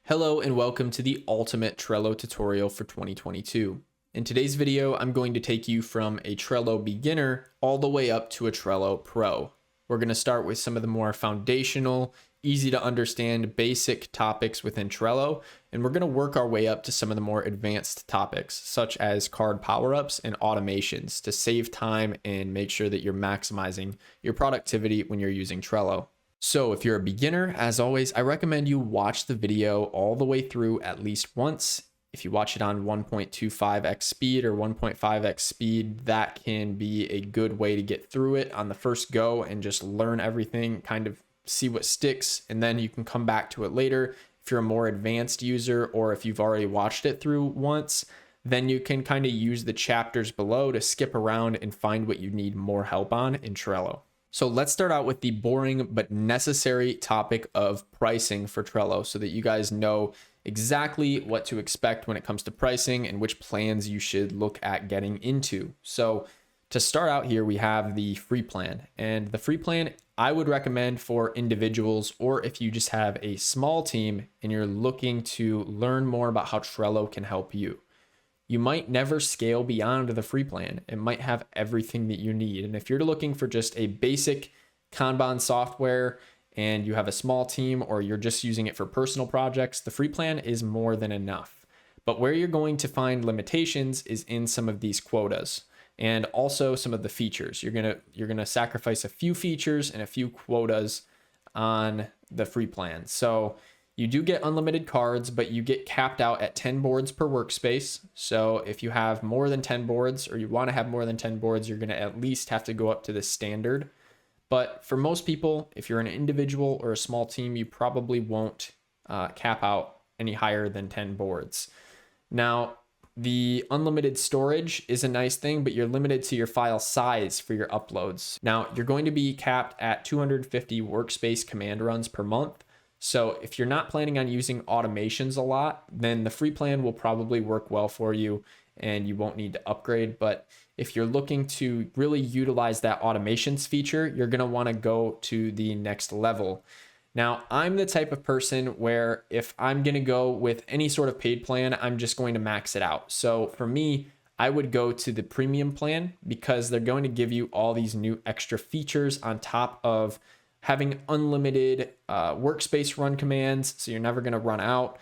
Hello and welcome to the ultimate Trello tutorial for 2022. In today's video, I'm going to take you from a Trello beginner all the way up to a Trello Pro. We're going to start with some of the more foundational, easy to understand basic topics within Trello, and we're going to work our way up to some of the more advanced topics, such as card power-ups and automations to save time and make sure that you're maximizing your productivity when you're using Trello. So if you're a beginner, as always, I recommend you watch the video all the way through at least once. If you watch it on 1.25x speed or 1.5x speed, that can be a good way to get through it on the first go and just learn everything, kind of see what sticks, and then you can come back to it later. If you're a more advanced user or if you've already watched it through once, then you can kind of use the chapters below to skip around and find what you need more help on in Trello. So let's start out with the boring but necessary topic of pricing for Trello so that you guys know exactly what to expect when it comes to pricing and which plans you should look at getting into. So to start out here, we have the free plan, and the free plan I would recommend for individuals, or if you just have a small team and you're looking to learn more about how Trello can help you. You might never scale beyond the free plan. It might have everything that you need. And if you're looking for just a basic Kanban software and you have a small team or you're just using it for personal projects, the free plan is more than enough. But where you're going to find limitations is in some of these quotas and also some of the features. You're gonna sacrifice a few features and a few quotas on the free plan. So you do get unlimited cards, but you get capped out at 10 boards per workspace. So if you have more than 10 boards or you want to have more than 10 boards, you're going to at least have to go up to the standard. But for most people, if you're an individual or a small team, you probably won't cap out any higher than 10 boards. Now, the unlimited storage is a nice thing, but you're limited to your file size for your uploads. Now, you're going to be capped at 250 workspace command runs per month. So if you're not planning on using automations a lot, then the free plan will probably work well for you and you won't need to upgrade. But if you're looking to really utilize that automations feature, you're going to want to go to the next level. Now, I'm the type of person where if I'm going to go with any sort of paid plan, I'm just going to max it out. So for me, I would go to the premium plan because they're going to give you all these new extra features on top of having unlimited workspace run commands, so you're never going to run out,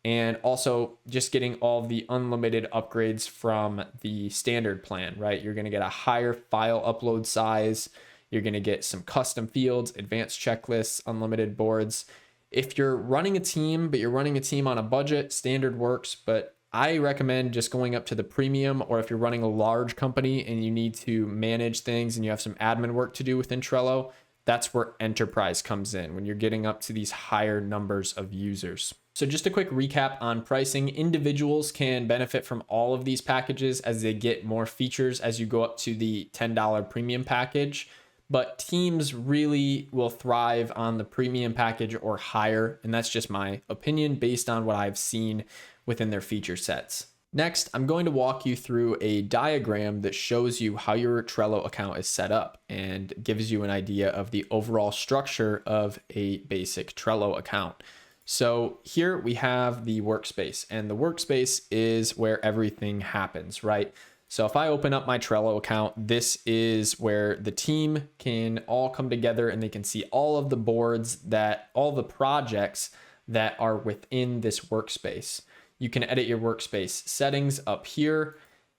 and also just getting all the unlimited upgrades from the standard plan, right? You're going to get a higher file upload size. You're going to get some custom fields, advanced checklists, unlimited boards. If you're running a team, but you're running a team on a budget, standard works, but I recommend just going up to the premium, or if you're running a large company and you need to manage things and you have some admin work to do within Trello, that's where enterprise comes in when you're getting up to these higher numbers of users. So just a quick recap on pricing. Individuals can benefit from all of these packages as they get more features as you go up to the $10 premium package. But teams really will thrive on the premium package or higher. And that's just my opinion based on what I've seen within their feature sets. Next, I'm going to walk you through a diagram that shows you how your Trello account is set up and gives you an idea of the overall structure of a basic Trello account. So here we have the workspace, and the workspace is where everything happens, right? So if I open up my Trello account, this is where the team can all come together and they can see all of the boards all the projects that are within this workspace. You can edit your workspace settings up here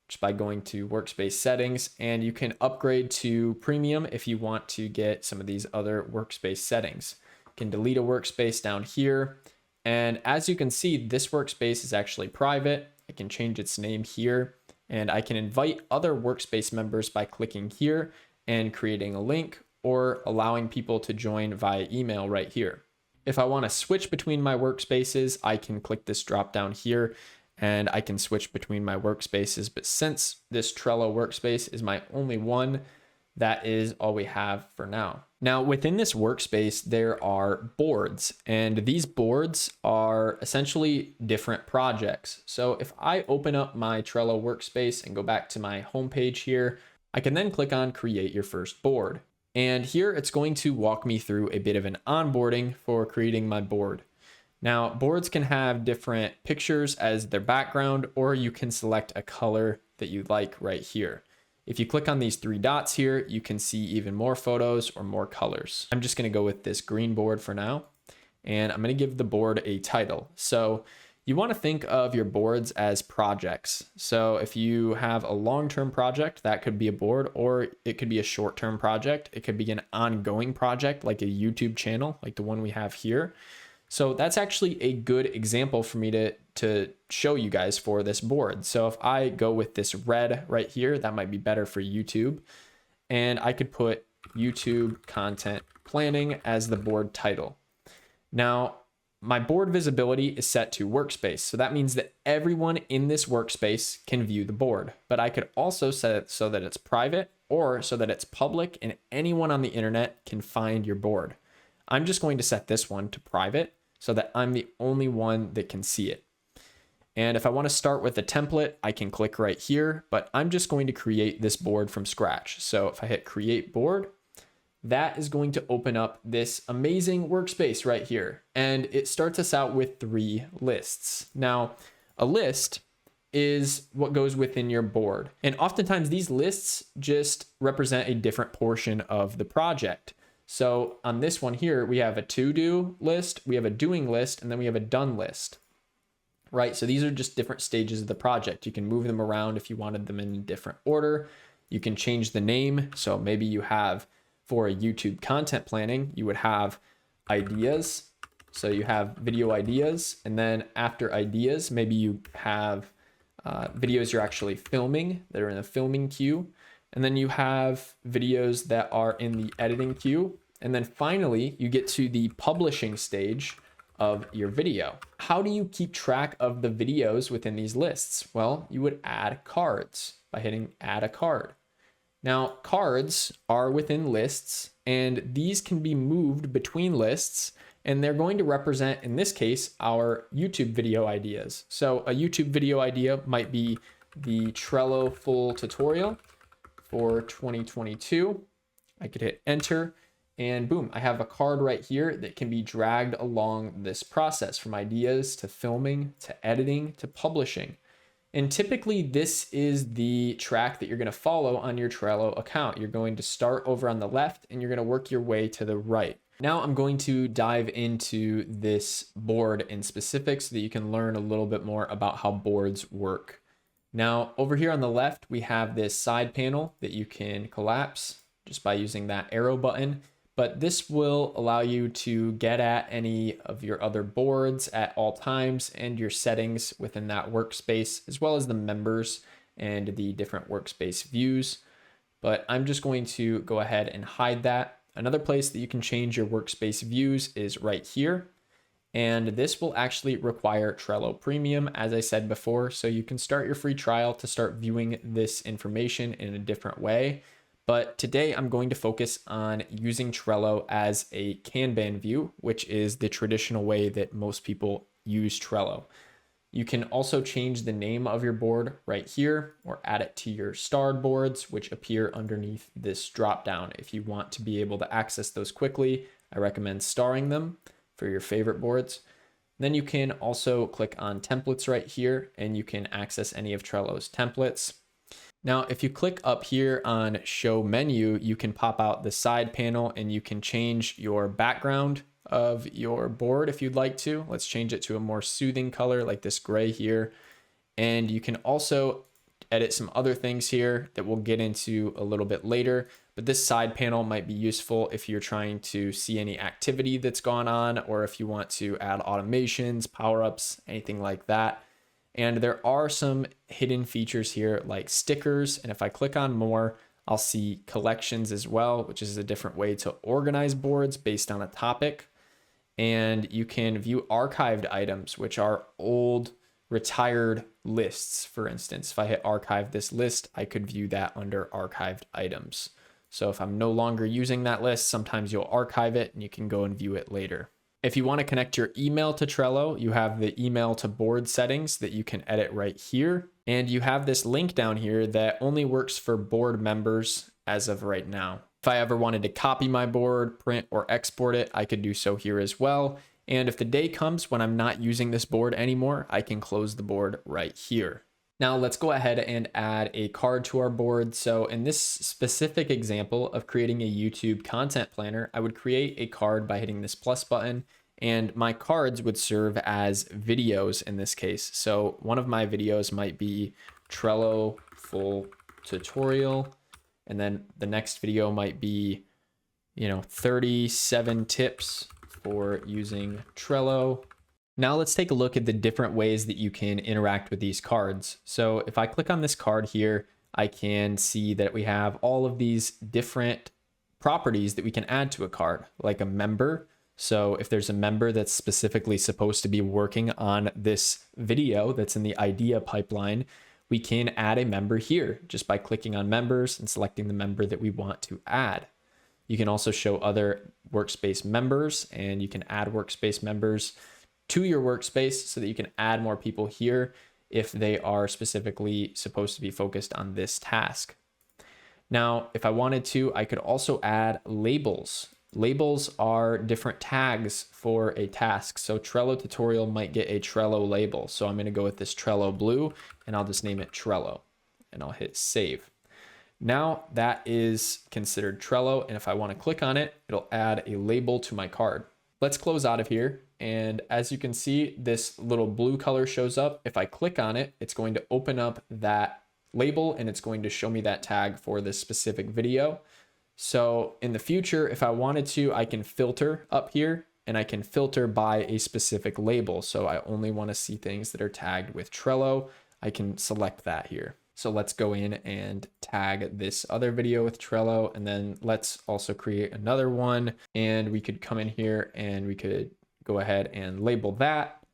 just by going to workspace settings, and you can upgrade to premium if you want to get some of these other workspace settings. You can delete a workspace down here. And as you can see, this workspace is actually private. I can change its name here, and I can invite other workspace members by clicking here and creating a link or allowing people to join via email right here. If I want to switch between my workspaces, I can click this drop down here and I can switch between my workspaces. But since this Trello workspace is my only one, that is all we have for now. Now, within this workspace, there are boards, and these boards are essentially different projects. So if I open up my Trello workspace and go back to my homepage here, I can then click on Create Your First Board. And here it's going to walk me through a bit of an onboarding for creating my board. Now, boards can have different pictures as their background, or you can select a color that you like right here. If you click on these three dots here, you can see even more photos or more colors. I'm just going to go with this green board for now, and I'm going to give the board a title. So you want to think of your boards as projects. So if you have a long-term project, that could be a board, or it could be a short-term project. It could be an ongoing project like a YouTube channel, like the one we have here. So that's actually a good example for me to show you guys for this board. So if I go with this red right here, that might be better for YouTube. And I could put YouTube content planning as the board title. Now, my board visibility is set to workspace. So that means that everyone in this workspace can view the board, but I could also set it so that it's private or so that it's public and anyone on the internet can find your board. I'm just going to set this one to private so that I'm the only one that can see it. And if I want to start with a template, I can click right here, but I'm just going to create this board from scratch. So if I hit create board, that is going to open up this amazing workspace right here. And it starts us out with 3 lists. Now, a list is what goes within your board. And oftentimes these lists just represent a different portion of the project. So on this one here, we have a to-do list, we have a doing list, and then we have a done list, right? So these are just different stages of the project. You can move them around if you wanted them in a different order. You can change the name. So maybe you have, for a YouTube content planning, you would have ideas. So you have video ideas, and then after ideas, maybe you have videos you're actually filming that are in the filming queue. And then you have videos that are in the editing queue. And then finally, you get to the publishing stage of your video. How do you keep track of the videos within these lists? Well, you would add cards by hitting add a card. Now, cards are within lists, and these can be moved between lists, and they're going to represent, in this case, our YouTube video ideas. So a YouTube video idea might be the Trello full tutorial for 2022. I could hit enter and boom, I have a card right here that can be dragged along this process from ideas to filming to editing to publishing. And typically this is the track that you're going to follow on your Trello account. You're going to start over on the left and you're going to work your way to the right. Now I'm going to dive into this board in specific so that you can learn a little bit more about how boards work. Now, over here on the left, we have this side panel that you can collapse just by using that arrow button, but this will allow you to get at any of your other boards at all times and your settings within that workspace, as well as the members and the different workspace views. But I'm just going to go ahead and hide that. Another place that you can change your workspace views is right here. And this will actually require Trello Premium, as I said before, so you can start your free trial to start viewing this information in a different way. But today I'm going to focus on using Trello as a Kanban view, which is the traditional way that most people use Trello. You can also change the name of your board right here or add it to your starred boards, which appear underneath this dropdown. If you want to be able to access those quickly, I recommend starring them for your favorite boards. Then you can also click on templates right here and you can access any of Trello's templates. Now, if you click up here on show menu, you can pop out the side panel and you can change your background of your board if you'd like to. Let's change it to a more soothing color like this gray here. And you can also edit some other things here that we'll get into a little bit later. But this side panel might be useful if you're trying to see any activity that's gone on, or if you want to add automations, power-ups, anything like that. And there are some hidden features here like stickers. And if I click on more, I'll see collections as well, which is a different way to organize boards based on a topic. And you can view archived items, which are old retired lists. For instance, if I hit archive this list, I could view that under archived items. So if I'm no longer using that list, sometimes you'll archive it and you can go and view it later. If you want to connect your email to Trello, you have the email to board settings that you can edit right here. And you have this link down here that only works for board members as of right now. If I ever wanted to copy my board, print or export it, I could do so here as well. And if the day comes when I'm not using this board anymore, I can close the board right here. Now let's go ahead and add a card to our board. So in this specific example of creating a YouTube content planner, I would create a card by hitting this plus button, and my cards would serve as videos in this case. So one of my videos might be Trello full tutorial, and then the next video might be, 37 tips for using Trello. Now let's take a look at the different ways that you can interact with these cards. So if I click on this card here, I can see that we have all of these different properties that we can add to a card, like a member. So if there's a member that's specifically supposed to be working on this video that's in the idea pipeline, we can add a member here just by clicking on members and selecting the member that we want to add. You can also show other workspace members, and you can add workspace members to your workspace so that you can add more people here if they are specifically supposed to be focused on this task. Now, if I wanted to, I could also add labels. Labels are different tags for a task. So Trello tutorial might get a Trello label. So I'm going to go with this Trello blue, and I'll just name it Trello, and I'll hit save. Now that is considered Trello, and if I want to click on it, it'll add a label to my card. Let's close out of here. And as you can see, this little blue color shows up. If I click on it, it's going to open up that label, and it's going to show me that tag for this specific video. So in the future, if I wanted to, I can filter up here, and I can filter by a specific label. So I only want to see things that are tagged with Trello. I can select that here. So let's go in and tag this other video with Trello, and then let's also create another one. And we could come in here and we could go ahead and label that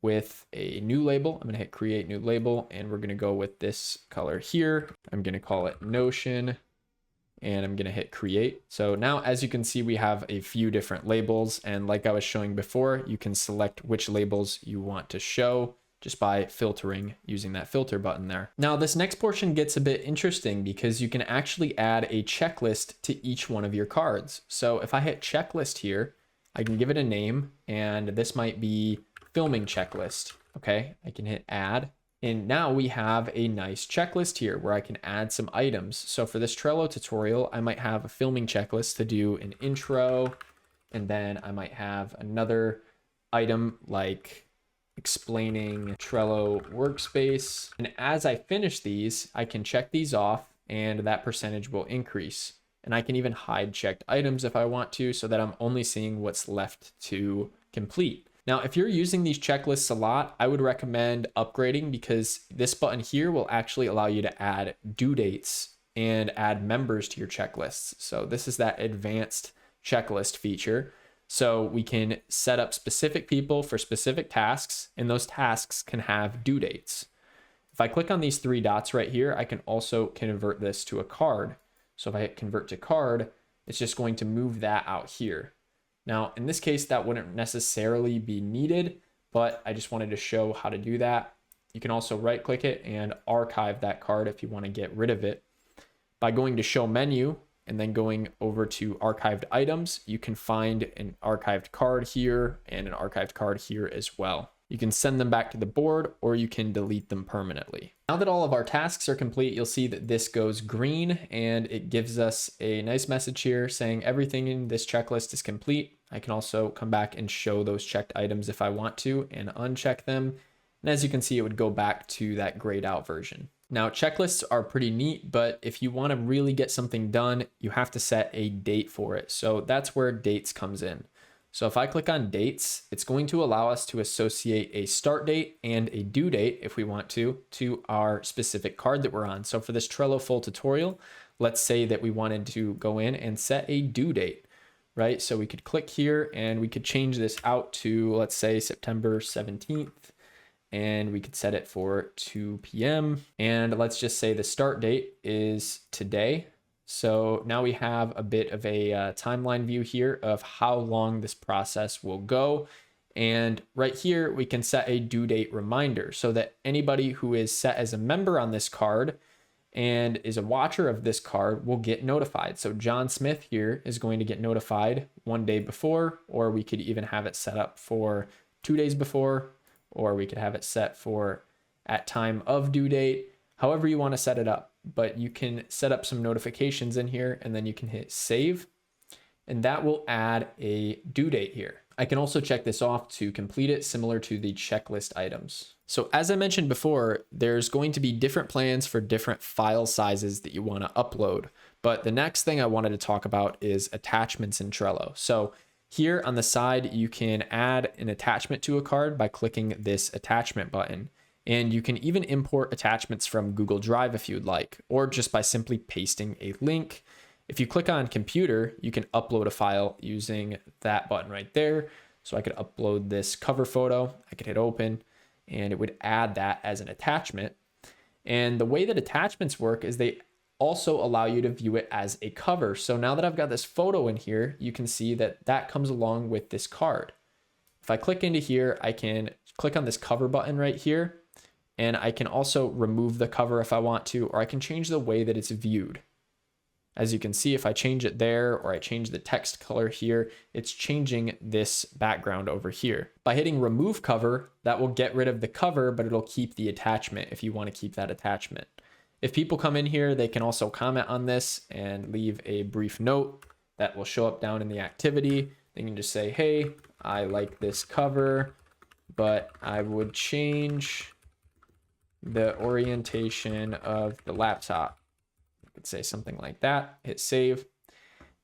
with a new label. I'm going to hit create new label, and we're going to go with this color here. I'm going to call it Notion, and I'm going to hit create. So now, as you can see, we have a few different labels, and like I was showing before, you can select which labels you want to show just by filtering using that filter button there. Now this next portion gets a bit interesting because you can actually add a checklist to each one of your cards. So if I hit checklist here, I can give it a name, and this might be filming checklist. Okay, I can hit add, and now we have a nice checklist here where I can add some items. So for this Trello tutorial, I might have a filming checklist to do an intro, and then I might have another item like explaining Trello workspace. And as I finish these, I can check these off, and that percentage will increase. And I can even hide checked items if I want to, so that I'm only seeing what's left to complete. Now, if you're using these checklists a lot, I would recommend upgrading, because this button here will actually allow you to add due dates and add members to your checklists. So this is that advanced checklist feature. So we can set up specific people for specific tasks, and those tasks can have due dates. If I click on these three dots right here, I can also convert this to a card. So if I hit convert to card, it's just going to move that out here. Now, in this case, that wouldn't necessarily be needed, but I just wanted to show how to do that. You can also right click it and archive that card if you want to get rid of it. By going to show menu, and then going over to archived items, you can find an archived card here and an archived card here as well. You can send them back to the board, or you can delete them permanently. Now that all of our tasks are complete, you'll see that this goes green, and it gives us a nice message here saying everything in this checklist is complete. I can also come back and show those checked items if I want to and uncheck them. And as you can see, it would go back to that grayed out version. Now, checklists are pretty neat, but if you want to really get something done, you have to set a date for it. So that's where dates comes in. So if I click on dates, it's going to allow us to associate a start date and a due date, if we want to our specific card that we're on. So for this Trello full tutorial, let's say that we wanted to go in and set a due date, right? So we could click here and we could change this out to, let's say, September 17th. And we could set it for 2 p.m. And let's just say the start date is today. So now we have a bit of a timeline view here of how long this process will go. And right here, we can set a due date reminder so that anybody who is set as a member on this card and is a watcher of this card will get notified. So John Smith here is going to get notified 1 day before, or we could even have it set up for 2 days before, or we could have it set for at time of due date, however you want to set it up. But you can set up some notifications in here, and then you can hit save, and that will add a due date here. I can also check this off to complete it, similar to the checklist items. So as I mentioned before, there's going to be different plans for different file sizes that you want to upload. But the next thing I wanted to talk about is attachments in Trello. So here on the side, you can add an attachment to a card by clicking this attachment button. And you can even import attachments from Google Drive if you'd like, or just by simply pasting a link. If you click on computer, you can upload a file using that button right there. So I could upload this cover photo, I could hit open, and it would add that as an attachment. And the way that attachments work is they also allow you to view it as a cover. So now that I've got this photo in here, you can see that that comes along with this card. If I click into here, I can click on this cover button right here, and I can also remove the cover if I want to, or I can change the way that it's viewed. As you can see, if I change it there, or I change the text color here, it's changing this background over here. By hitting remove cover, that will get rid of the cover, but it'll keep the attachment if you want to keep that attachment. If people come in here, they can also comment on this and leave a brief note that will show up down in the activity. They can just say, hey, I like this cover, but I would change the orientation of the laptop. Could say something like that, hit save.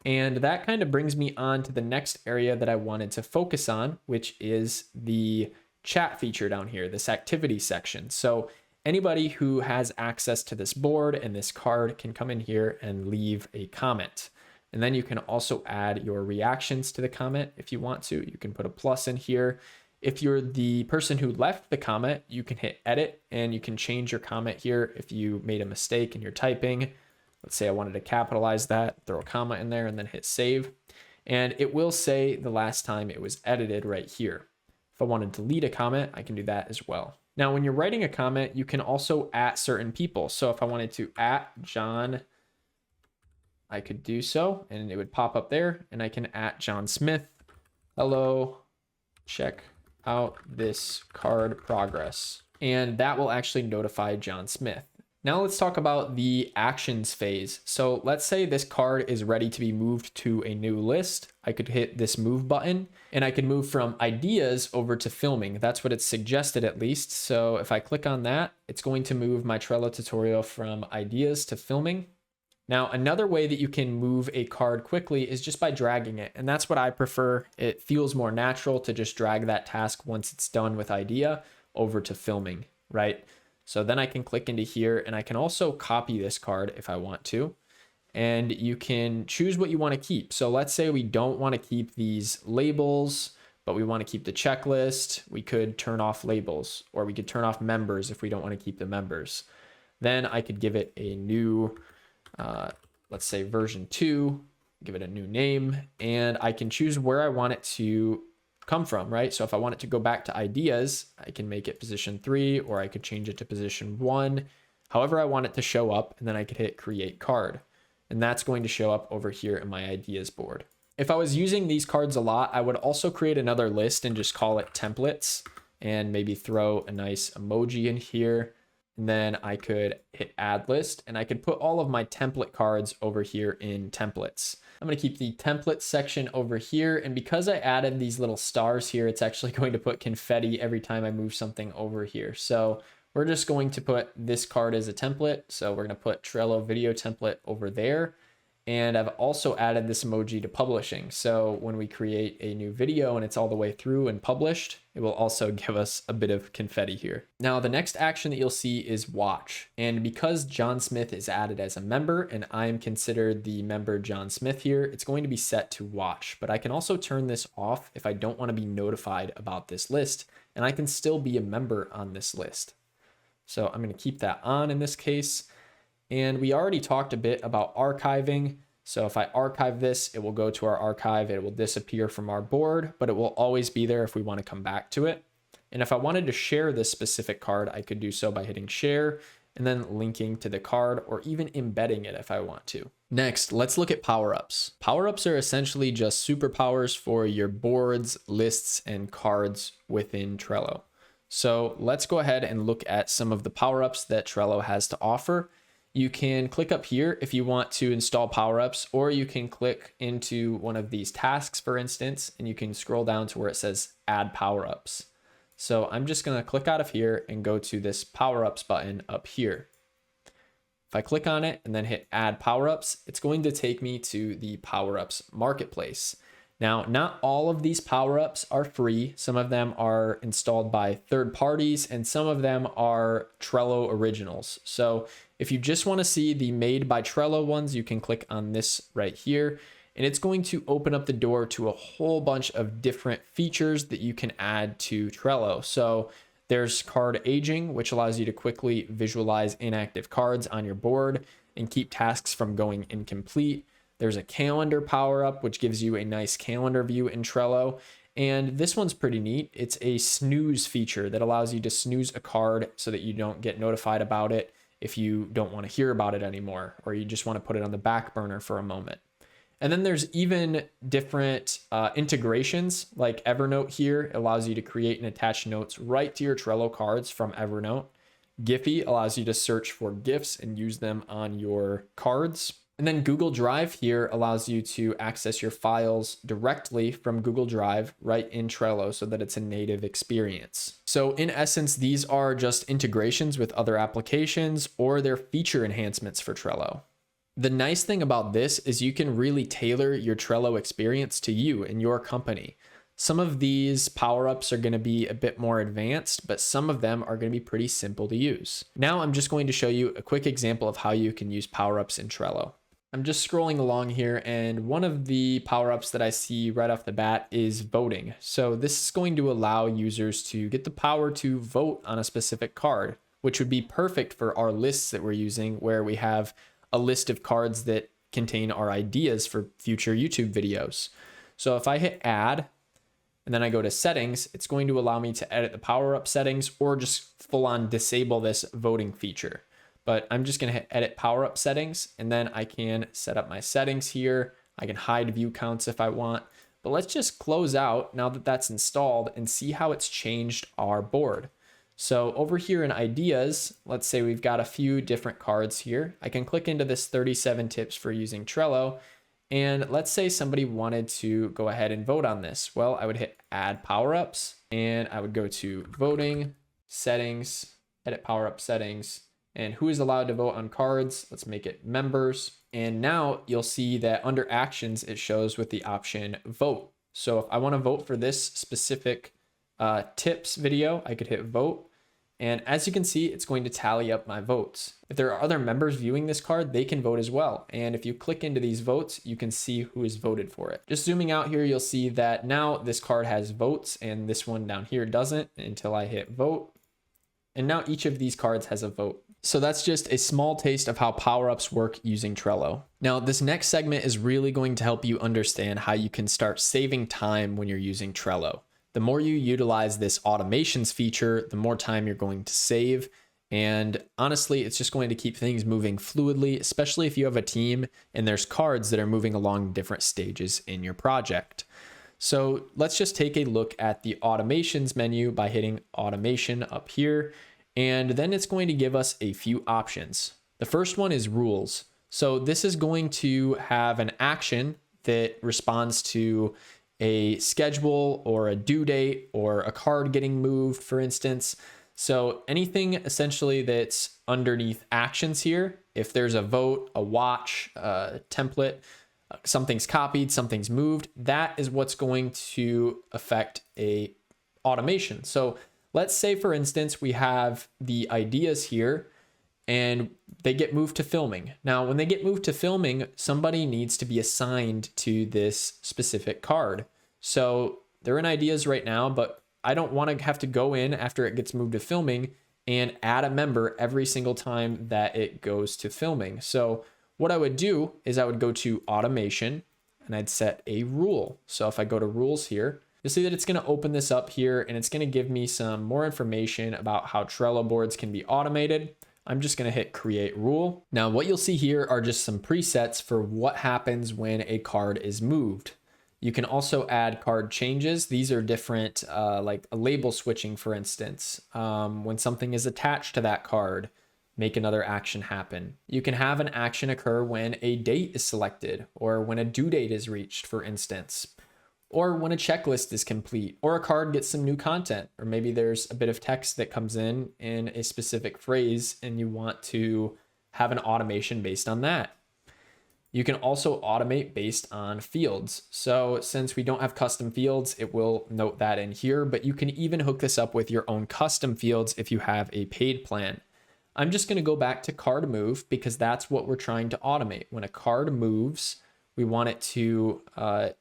And that kind of brings me on to the next area that I wanted to focus on, which is the chat feature down here, this activity section. So anybody who has access to this board and this card can come in here and leave a comment. And then you can also add your reactions to the comment if you want to. You can put a plus in here. If you're the person who left the comment, you can hit edit and you can change your comment here if you made a mistake in your typing. Let's say I wanted to capitalize that, throw a comma in there, and then hit save. And it will say the last time it was edited right here. If I wanted to delete a comment, I can do that as well. Now, when you're writing a comment, you can also @ certain people. So if I wanted to @ John, I could do so, and it would pop up there, and I can @ John Smith. Hello, check out this card progress. And that will actually notify John Smith. Now let's talk about the actions phase. So let's say this card is ready to be moved to a new list. I could hit this move button and I could move from ideas over to filming. That's what it's suggested at least. So if I click on that, it's going to move my Trello tutorial from ideas to filming. Now, another way that you can move a card quickly is just by dragging it. And that's what I prefer. It feels more natural to just drag that task once it's done with idea over to filming, right? So then I can click into here and I can also copy this card if I want to, and you can choose what you want to keep. So let's say we don't want to keep these labels, but we want to keep the checklist. We could turn off labels, or we could turn off members if we don't want to keep the members. Then I could give it a new, let's say version 2, give it a new name, and I can choose where I want it to come from, right? So if I want it to go back to ideas, I can make it position 3, or I could change it to position 1, however I want it to show up, and then I could hit create card. And that's going to show up over here in my ideas board. If I was using these cards a lot, I would also create another list and just call it templates, and maybe throw a nice emoji in here. And then I could hit add list, and I could put all of my template cards over here in templates. I'm going to keep the template section over here. And because I added these little stars here, it's actually going to put confetti every time I move something over here. So we're just going to put this card as a template. So we're going to put Trello video template over there. And I've also added this emoji to publishing. So when we create a new video and it's all the way through and published, it will also give us a bit of confetti here. Now, the next action that you'll see is watch. And because John Smith is added as a member and I am considered the member John Smith here, it's going to be set to watch. But I can also turn this off if I don't want to be notified about this list, and I can still be a member on this list. So I'm going to keep that on in this case. And we already talked a bit about archiving. So if I archive this, it will go to our archive. It will disappear from our board, but it will always be there if we want to come back to it. And if I wanted to share this specific card, I could do so by hitting share. and then linking to the card or even embedding it if I want to. Next, let's look at power-ups. Power-ups are essentially just superpowers for your boards, lists, and cards within Trello. So let's go ahead and look at some of the power-ups that Trello has to offer. You can click up here if you want to install power-ups, or you can click into one of these tasks, for instance, and you can scroll down to where it says add power-ups. So I'm just going to click out of here and go to this power-ups button up here. If I click on it and then hit add power-ups, it's going to take me to the power-ups marketplace. Now, not all of these power-ups are free. Some of them are installed by third parties and some of them are Trello originals. So if you just want to see the made by Trello ones, you can click on this right here, and it's going to open up the door to a whole bunch of different features that you can add to Trello. So there's card aging, which allows you to quickly visualize inactive cards on your board and keep tasks from going incomplete. There's a calendar power up, which gives you a nice calendar view in Trello. And this one's pretty neat. It's a snooze feature that allows you to snooze a card so that you don't get notified about it if you don't want to hear about it anymore, or you just want to put it on the back burner for a moment. And then there's even different integrations like Evernote here. It allows you to create and attach notes right to your Trello cards from Evernote. Giphy allows you to search for GIFs and use them on your cards. And then Google Drive here allows you to access your files directly from Google Drive right in Trello so that it's a native experience. So in essence, these are just integrations with other applications or they're feature enhancements for Trello. The nice thing about this is you can really tailor your Trello experience to you and your company. Some of these power-ups are going to be a bit more advanced, but some of them are going to be pretty simple to use. Now I'm just going to show you a quick example of how you can use power-ups in Trello. I'm just scrolling along here, and one of the power-ups that I see right off the bat is voting. So this is going to allow users to get the power to vote on a specific card, which would be perfect for our lists that we're using, where we have a list of cards that contain our ideas for future YouTube videos. So if I hit add, and then I go to settings, it's going to allow me to edit the power-up settings or just full on disable this voting feature. But I'm just gonna hit edit power-up settings, and then I can set up my settings here. I can hide view counts if I want, but let's just close out now that that's installed and see how it's changed our board. So over here in ideas, let's say we've got a few different cards here. I can click into this 37 tips for using Trello. And let's say somebody wanted to go ahead and vote on this. Well, I would hit add power-ups and I would go to voting, settings, edit power-up settings, and who is allowed to vote on cards. Let's make it members. And now you'll see that under actions, it shows with the option vote. So if I want to vote for this specific tips video, I could hit vote. And as you can see, it's going to tally up my votes. If there are other members viewing this card, they can vote as well. And if you click into these votes, you can see who has voted for it. Just zooming out here, you'll see that now this card has votes and this one down here doesn't until I hit vote. And now each of these cards has a vote. So that's just a small taste of how power-ups work using Trello. Now, this next segment is really going to help you understand how you can start saving time when you're using Trello. The more you utilize this automations feature, the more time you're going to save. And honestly, it's just going to keep things moving fluidly, especially if you have a team and there's cards that are moving along different stages in your project. So let's just take a look at the automations menu by hitting automation up here. And then it's going to give us a few options. The first one is rules. So this is going to have an action that responds to a schedule or a due date or a card getting moved, for instance. So anything essentially that's underneath actions here, if there's a vote, a watch, a template, something's copied, something's moved, that is what's going to affect a automation. So let's say, for instance, we have the ideas here and they get moved to filming. Now, when they get moved to filming, somebody needs to be assigned to this specific card. So they're in ideas right now, but I don't want to have to go in after it gets moved to filming and add a member every single time that it goes to filming. So what I would do is I would go to automation and I'd set a rule. So if I go to rules here, you'll see that it's going to open this up here and it's going to give me some more information about how Trello boards can be automated. I'm just going to hit create rule. Now what you'll see here are just some presets for what happens when a card is moved. You can also add card changes. These are different, like a label switching, for instance. When something is attached to that card, make another action happen. You can have an action occur when a date is selected, or when a due date is reached, for instance, or when a checklist is complete, or a card gets some new content, or maybe there's a bit of text that comes in a specific phrase and you want to have an automation based on that. You can also automate based on fields. So since we don't have custom fields, it will note that in here, but you can even hook this up with your own custom fields if you have a paid plan. I'm just going to go back to card move because that's what we're trying to automate. When a card moves, we want it to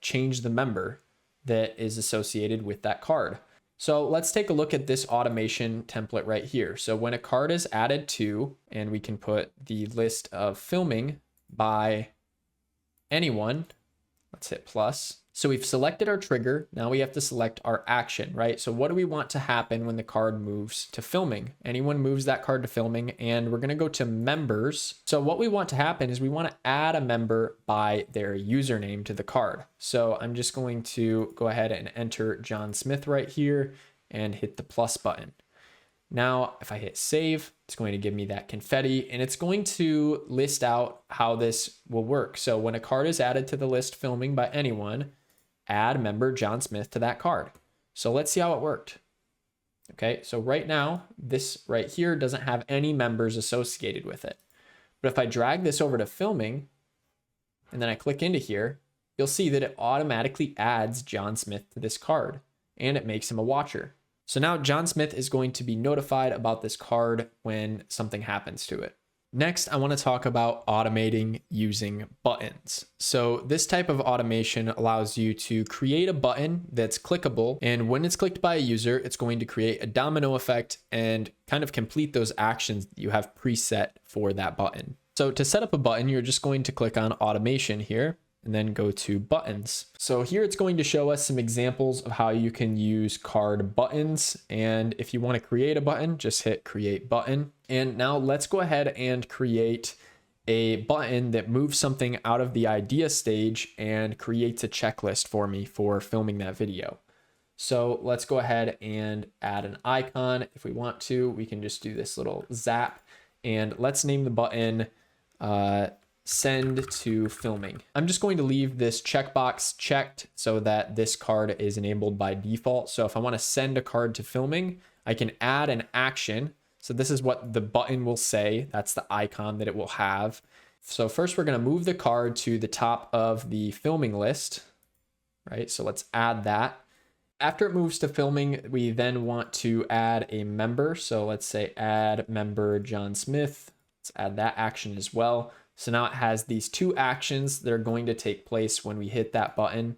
change the member that is associated with that card. So let's take a look at this automation template right here. So when a card is added to, and we can put the list of filming by anyone, let's hit plus. So we've selected our trigger. Now we have to select our action, right? So what do we want to happen when the card moves to filming? Anyone moves that card to filming, and we're going to go to members. So what we want to happen is we want to add a member by their username to the card. So I'm just going to go ahead and enter John Smith right here and hit the plus button. Now, if I hit save, it's going to give me that confetti, and it's going to list out how this will work. So when a card is added to the list filming by anyone, add member John Smith to that card. So let's see how it worked. Okay, so right now, this right here doesn't have any members associated with it. But if I drag this over to filming, and then I click into here, you'll see that it automatically adds John Smith to this card, and it makes him a watcher. So now John Smith is going to be notified about this card when something happens to it. Next, I want to talk about automating using buttons. So this type of automation allows you to create a button that's clickable, and when it's clicked by a user, it's going to create a domino effect and kind of complete those actions that you have preset for that button. So to set up a button, you're just going to click on automation here, and then go to buttons. So here it's going to show us some examples of how you can use card buttons. And if you want to create a button, just hit create button. And now let's go ahead and create a button that moves something out of the idea stage and creates a checklist for me for filming that video. So let's go ahead and add an icon. If we want to, we can just do this little zap, and let's name the button send to filming. I'm just going to leave this checkbox checked so that this card is enabled by default. So if I want to send a card to filming, I can add an action. So this is what the button will say. That's the icon that it will have. So first we're going to move the card to the top of the filming list, right? So let's add that. After it moves to filming, we then want to add a member. So let's say add member John Smith. Let's add that action as well. So now it has these two actions that are going to take place when we hit that button.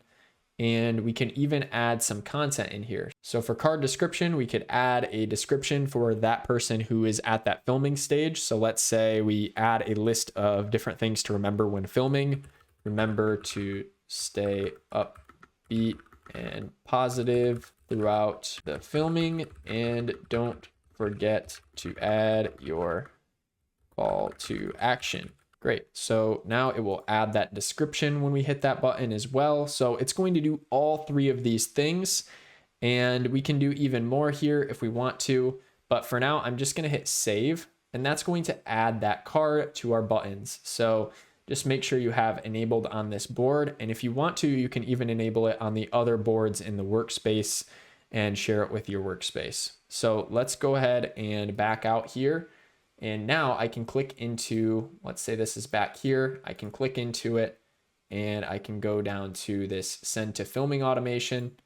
And we can even add some content in here. So for card description, we could add a description for that person who is at that filming stage. So let's say we add a list of different things to remember when filming. Remember to stay upbeat and positive throughout the filming, and don't forget to add your call to action. Great. So now it will add that description when we hit that button as well. So it's going to do all three of these things, and we can do even more here if we want to. But for now, I'm just going to hit save, and that's going to add that card to our buttons. So just make sure you have enabled on this board. And if you want to, you can even enable it on the other boards in the workspace and share it with your workspace. So let's go ahead and back out here. And now I can click into, let's say this is back here. I can click into it, and I can go down to this send to filming automation,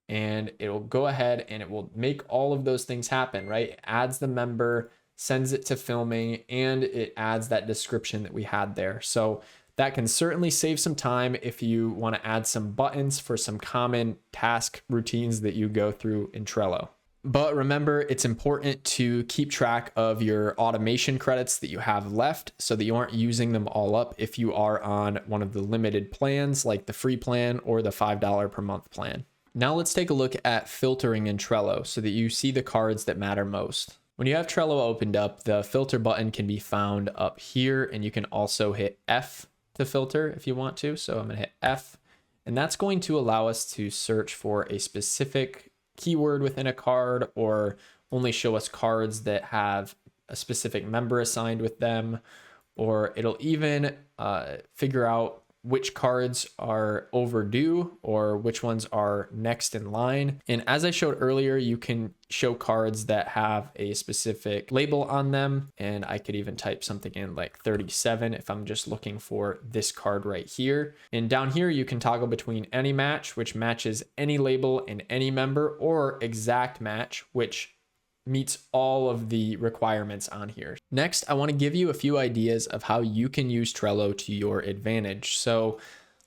and it'll go ahead and it will make all of those things happen, right? It adds the member, sends it to filming, and it adds that description that we had there. So that can certainly save some time if you want to add some buttons for some common task routines that you go through in Trello. But remember, it's important to keep track of your automation credits that you have left so that you aren't using them all up if you are on one of the limited plans like the free plan or the $5 per month plan. Now let's take a look at filtering in Trello so that you see the cards that matter most. When you have Trello opened up, the filter button can be found up here, and you can also hit F to filter if you want to. So I'm gonna hit F, and that's going to allow us to search for a specific keyword within a card, or only show us cards that have a specific member assigned with them, or it'll even figure out which cards are overdue or which ones are next in line. And as I showed earlier, you can show cards that have a specific label on them. And I could even type something in like 37 if I'm just looking for this card right here. And down here, you can toggle between any match, which matches any label and any member, or exact match, which meets all of the requirements on here. Next, I want to give you a few ideas of how you can use Trello to your advantage. So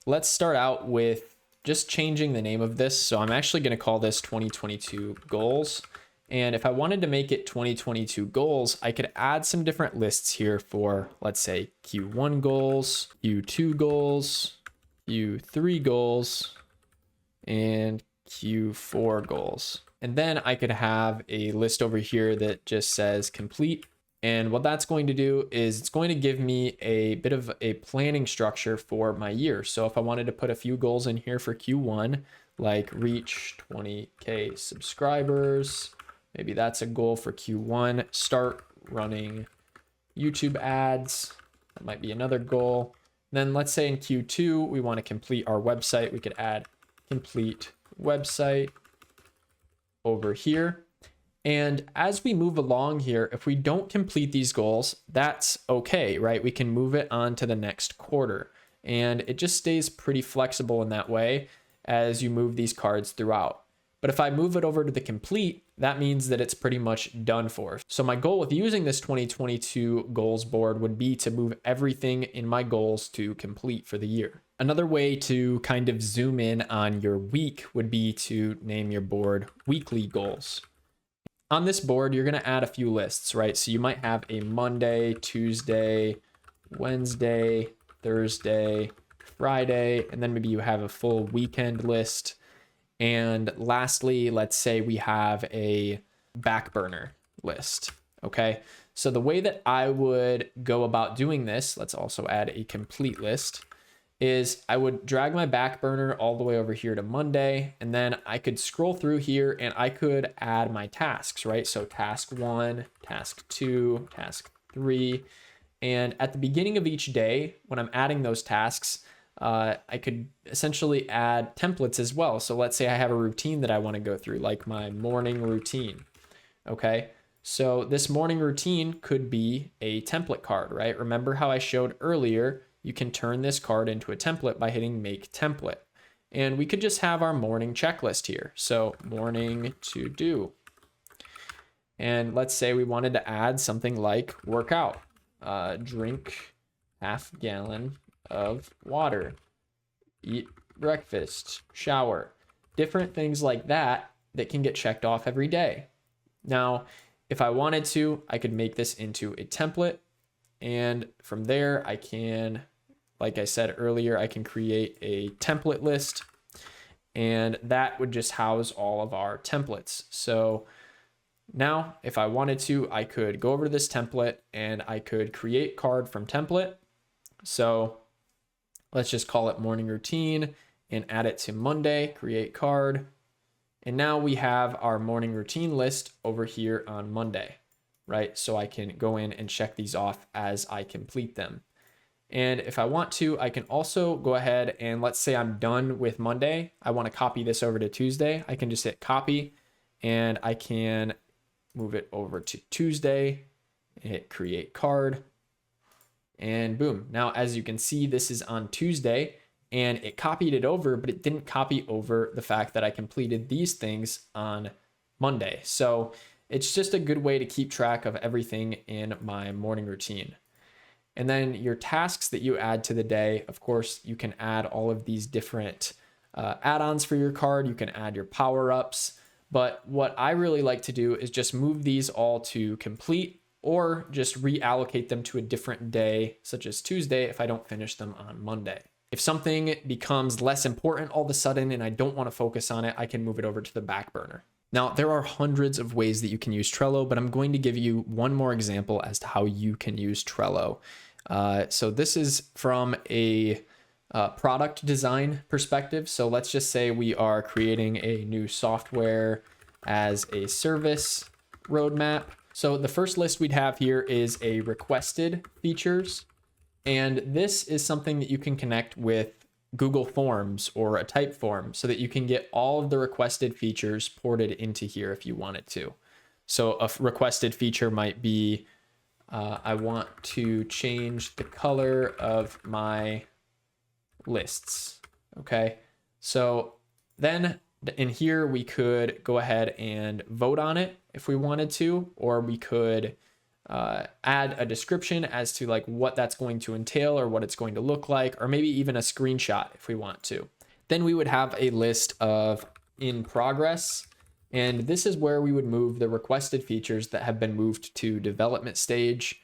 let's start out with just changing the name of this. So I'm actually going to call this 2022 goals. And if I wanted to make it 2022 goals, I could add some different lists here for, let's say, Q1 goals, Q2 goals, Q3 goals, and Q4 goals. And then I could have a list over here that just says complete. And what that's going to do is it's going to give me a bit of a planning structure for my year. So if I wanted to put a few goals in here for Q1, like reach 20K subscribers, maybe that's a goal for Q1. Start running YouTube ads, that might be another goal. Then let's say in Q2, we want to complete our website. We could add complete website over here. And as we move along here, if we don't complete these goals, that's okay, right? We can move it on to the next quarter. And it just stays pretty flexible in that way as you move these cards throughout. But if I move it over to the complete, that means that it's pretty much done for. So my goal with using this 2022 goals board would be to move everything in my goals to complete for the year. Another way to kind of zoom in on your week would be to name your board weekly goals. On this board, you're going to add a few lists, right? So you might have a Monday, Tuesday, Wednesday, Thursday, Friday, and then maybe you have a full weekend list. And lastly, let's say we have a back burner list. Okay. So the way that I would go about doing this, let's also add a complete list, is I would drag my back burner all the way over here to Monday, and then I could scroll through here and I could add my tasks, right? So task 1, task 2, task 3. And at the beginning of each day, when I'm adding those tasks, I could essentially add templates as well. So let's say I have a routine that I want to go through, like my morning routine. Okay. So this morning routine could be a template card, right? Remember how I showed earlier, you can turn this card into a template by hitting make template. And we could just have our morning checklist here. So morning to do. And let's say we wanted to add something like workout, drink half gallon of water, eat breakfast, shower, different things like that that can get checked off every day. Now, if I wanted to, I could make this into a template. And from there, I can, like I said earlier, I can create a template list, and that would just house all of our templates. So now if I wanted to, I could go over to this template and I could create card from template. So let's just call it morning routine and add it to Monday, create card. And now we have our morning routine list over here on Monday, right? So I can go in and check these off as I complete them. And if I want to, I can also go ahead and let's say I'm done with Monday. I want to copy this over to Tuesday. I can just hit copy and I can move it over to Tuesday, hit create card, and boom. Now, as you can see, this is on Tuesday and it copied it over, but it didn't copy over the fact that I completed these things on Monday. So it's just a good way to keep track of everything in my morning routine. And then your tasks that you add to the day, of course, you can add all of these different add-ons for your card. You can add your power-ups. But what I really like to do is just move these all to complete or just reallocate them to a different day, such as Tuesday, if I don't finish them on Monday. If something becomes less important all of a sudden and I don't want to focus on it, I can move it over to the back burner. Now, there are hundreds of ways that you can use Trello, but I'm going to give you one more example as to how you can use Trello. So this is from a product design perspective. So let's just say we are creating a new software as a service roadmap. So the first list we'd have here is a requested features. And this is something that you can connect with Google Forms or a type form so that you can get all of the requested features ported into here if you wanted to. So a requested feature might be, I want to change the color of my lists. Okay. So then in here, we could go ahead and vote on it if we wanted to, or we could add a description as to like what that's going to entail or what it's going to look like, or maybe even a screenshot if we want to. Then we would have a list of in progress. And this is where we would move the requested features that have been moved to development stage.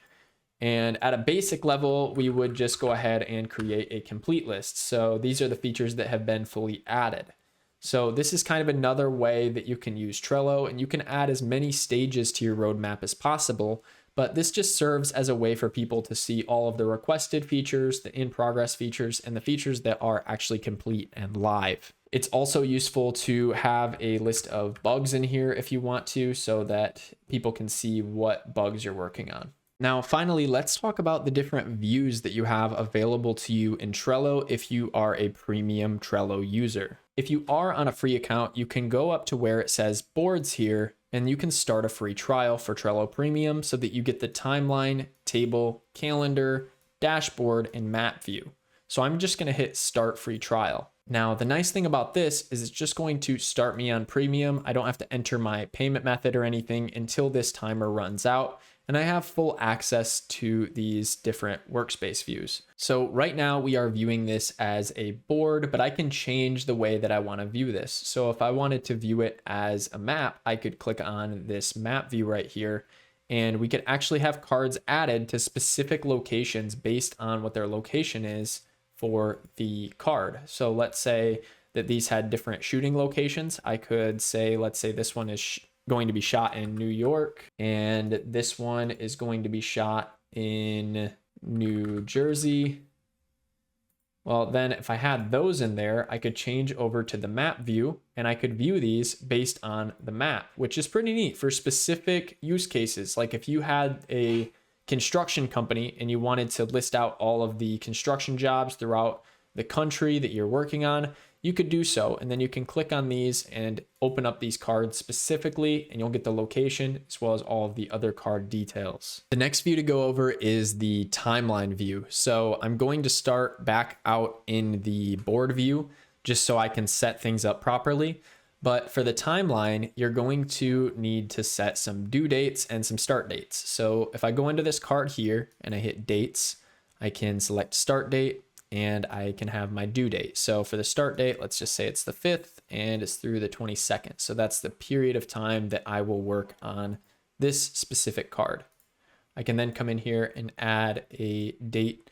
And at a basic level, we would just go ahead and create a complete list. So these are the features that have been fully added. So this is kind of another way that you can use Trello, and you can add as many stages to your roadmap as possible. But this just serves as a way for people to see all of the requested features, the in progress features, and the features that are actually complete and live. It's also useful to have a list of bugs in here if you want to, so that people can see what bugs you're working on. Now, finally, let's talk about the different views that you have available to you in Trello if you are a premium Trello user. If you are on a free account, you can go up to where it says boards here, and you can start a free trial for Trello Premium so that you get the timeline, table, calendar, dashboard, and map view. So I'm just going to hit start free trial. Now, the nice thing about this is it's just going to start me on premium. I don't have to enter my payment method or anything until this timer runs out. And I have full access to these different workspace views. So right now we are viewing this as a board, but I can change the way that I want to view this. So if I wanted to view it as a map, I could click on this map view right here, and we could actually have cards added to specific locations based on what their location is for the card. So let's say that these had different shooting locations. I could say, let's say this one is going to be shot in New York, and this one is going to be shot in New Jersey. Well, then if I had those in there, I could change over to the map view, and I could view these based on the map, which is pretty neat for specific use cases. Like if you had a construction company and you wanted to list out all of the construction jobs throughout the country that you're working on, you could do so. And then you can click on these and open up these cards specifically, and you'll get the location as well as all of the other card details. The next view to go over is the timeline view. So I'm going to start back out in the board view just so I can set things up properly. But for the timeline, you're going to need to set some due dates and some start dates. So if I go into this card here and I hit dates, I can select start date, and I can have my due date. So for the start date, let's just say it's the 5th and it's through the 22nd. So that's the period of time that I will work on this specific card. I can then come in here and add a date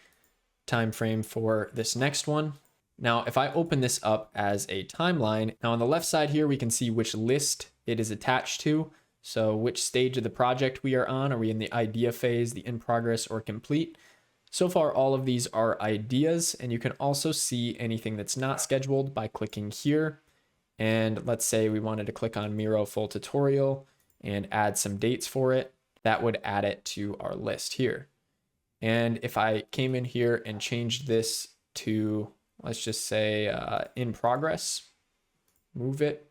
time frame for this next one. Now, if I open this up as a timeline, now on the left side here, we can see which list it is attached to. So which stage of the project we are on. Are we in the idea phase, the in progress, or complete? So far, all of these are ideas, and you can also see anything that's not scheduled by clicking here. And let's say we wanted to click on Miro full tutorial and add some dates for it. That would add it to our list here. And if I came in here and changed this to, let's just say in progress, move it.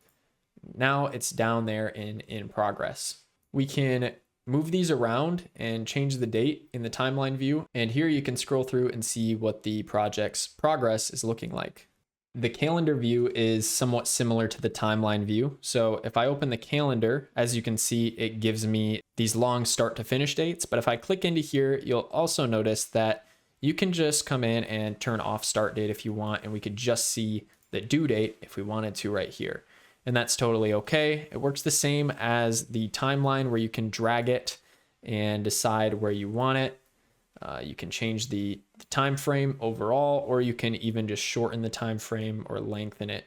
Now it's down there in progress. We can move these around and change the date in the timeline view. And here you can scroll through and see what the project's progress is looking like. The calendar view is somewhat similar to the timeline view. So if I open the calendar, as you can see, it gives me these long start to finish dates. But if I click into here, you'll also notice that you can just come in and turn off start date if you want, and we could just see the due date if we wanted to right here. And that's totally okay. It works the same as the timeline where you can drag it and decide where you want it. You can change the time frame overall, or you can even just shorten the time frame or lengthen it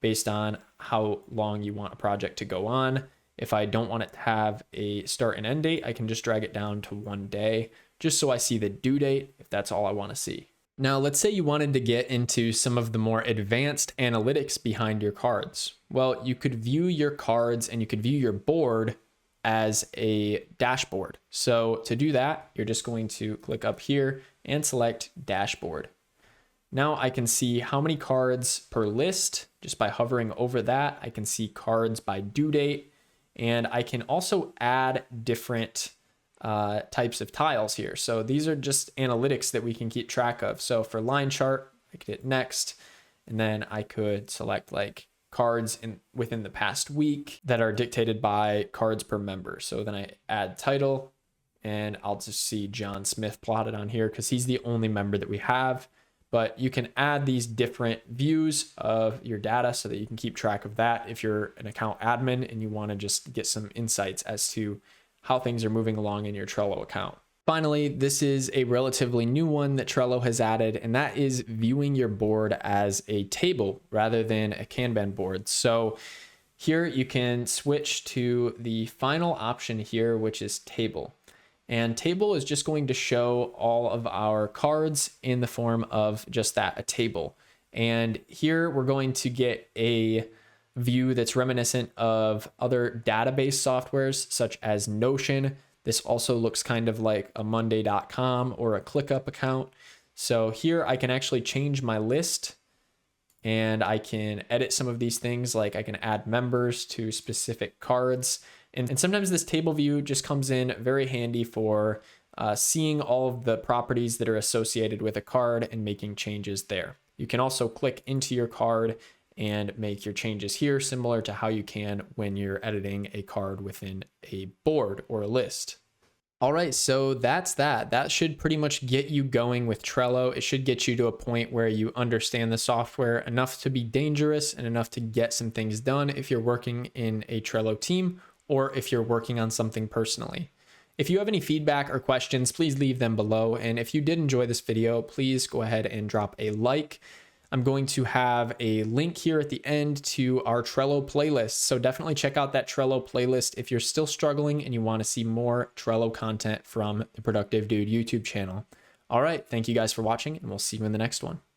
based on how long you want a project to go on. If I don't want it to have a start and end date, I can just drag it down to 1 day, just so I see the due date if that's all I want to see. Now, let's say you wanted to get into some of the more advanced analytics behind your cards. Well, you could view your cards and you could view your board as a dashboard. So to do that, you're just going to click up here and select dashboard. Now I can see how many cards per list just by hovering over that. I can see cards by due date, and I can also add different types of tiles here. So these are just analytics that we can keep track of. So for line chart, I could hit next, and then I could select like cards within the past week that are dictated by cards per member. So then I add title, and I'll just see John Smith plotted on here because he's the only member that we have. But you can add these different views of your data so that you can keep track of that if you're an account admin and you want to just get some insights as to how things are moving along in your Trello account. Finally, this is a relatively new one that Trello has added, and that is viewing your board as a table rather than a Kanban board. So here you can switch to the final option here, which is table. And table is just going to show all of our cards in the form of just that, a table. And here we're going to get a view that's reminiscent of other database softwares such as Notion. This also looks kind of like a Monday.com or a ClickUp account. So here I can actually change my list and I can edit some of these things, like I can add members to specific cards. And sometimes this table view just comes in very handy for seeing all of the properties that are associated with a card and making changes there. You can also click into your card and make your changes here, similar to how you can when you're editing a card within a board or a list. All right, so that's that. That should pretty much get you going with Trello. It should get you to a point where you understand the software enough to be dangerous and enough to get some things done if you're working in a Trello team or if you're working on something personally. If you have any feedback or questions, please leave them below. And if you did enjoy this video, please go ahead and drop a like. I'm going to have a link here at the end to our Trello playlist. So definitely check out that Trello playlist if you're still struggling and you want to see more Trello content from the Productive Dude YouTube channel. All right, thank you guys for watching, and we'll see you in the next one.